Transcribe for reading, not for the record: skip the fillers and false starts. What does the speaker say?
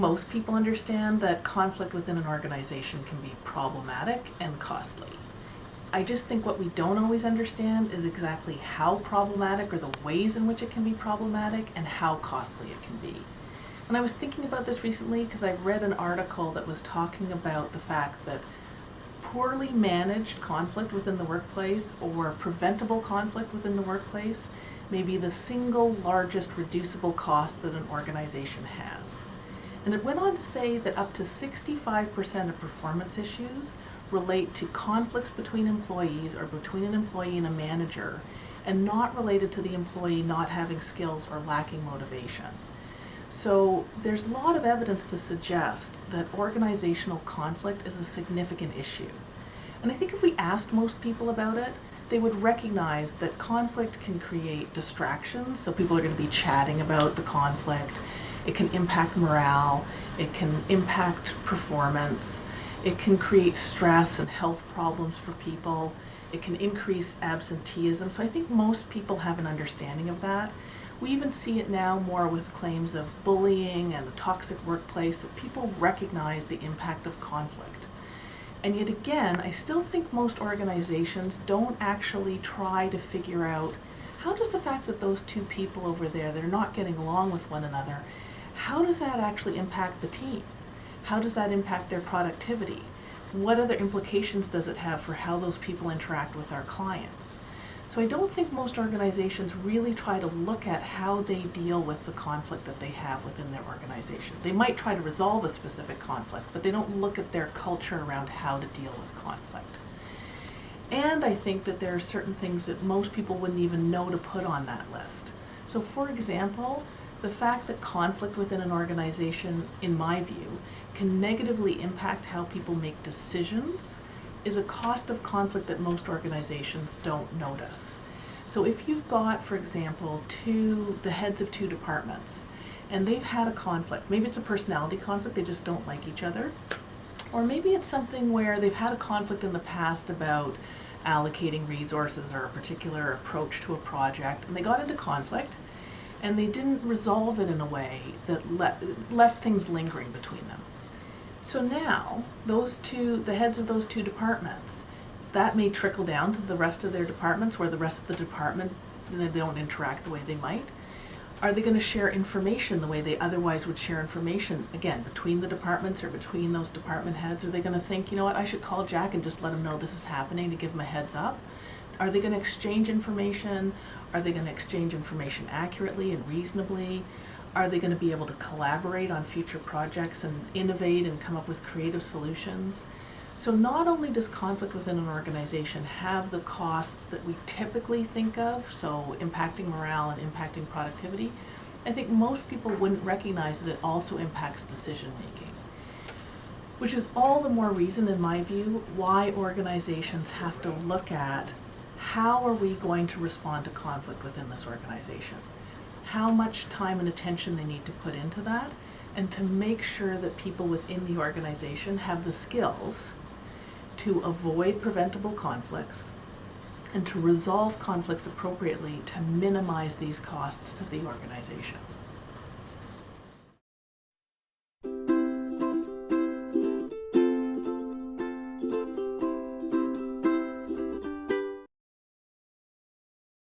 most people understand that conflict within an organization can be problematic and costly. I just think what we don't always understand is exactly how problematic, or the ways in which it can be problematic, and how costly it can be. And I was thinking about this recently because I read an article that was talking about the fact that poorly managed conflict within the workplace, or preventable conflict within the workplace, may be the single largest reducible cost that an organization has. And it went on to say that up to 65% of performance issues relate to conflicts between employees, or between an employee and a manager, and not related to the employee not having skills or lacking motivation. So there's a lot of evidence to suggest that organizational conflict is a significant issue. And I think if we asked most people about it, they would recognize that conflict can create distractions. So people are going to be chatting about the conflict. It can impact morale. It can impact performance. It can create stress and health problems for people. It can increase absenteeism. So I think most people have an understanding of that. We even see it now more with claims of bullying and a toxic workplace, that people recognize the impact of conflict. And yet again, I still think most organizations don't actually try to figure out, how does the fact that those two people over there, they're not getting along with one another, how does that actually impact the team? How does that impact their productivity? What other implications does it have for how those people interact with our clients? So I don't think most organizations really try to look at how they deal with the conflict that they have within their organization. They might try to resolve a specific conflict, but they don't look at their culture around how to deal with conflict. And I think that there are certain things that most people wouldn't even know to put on that list. So for example, the fact that conflict within an organization, in my view, can negatively impact how people make decisions is a cost of conflict that most organizations don't notice. So if you've got, for example, the heads of two departments, and they've had a conflict, maybe it's a personality conflict, they just don't like each other, or maybe it's something where they've had a conflict in the past about allocating resources or a particular approach to a project, and they got into conflict, and they didn't resolve it in a way that left things lingering between them. So now, the heads of those two departments, that may trickle down to the rest of their departments, where the rest of the department, they don't interact the way they might. Are they going to share information the way they otherwise would share information, again, between the departments or between those department heads? Are they going to think, you know what, I should call Jack and just let him know this is happening, to give him a heads up? Are they going to exchange information? Are they going to exchange information accurately and reasonably? Are they going to be able to collaborate on future projects and innovate and come up with creative solutions? So not only does conflict within an organization have the costs that we typically think of, so impacting morale and impacting productivity, I think most people wouldn't recognize that it also impacts decision making. Which is all the more reason, in my view, why organizations have to look at, how are we going to respond to conflict within this organization? How much time and attention they need to put into that, and to make sure that people within the organization have the skills to avoid preventable conflicts and to resolve conflicts appropriately to minimize these costs to the organization.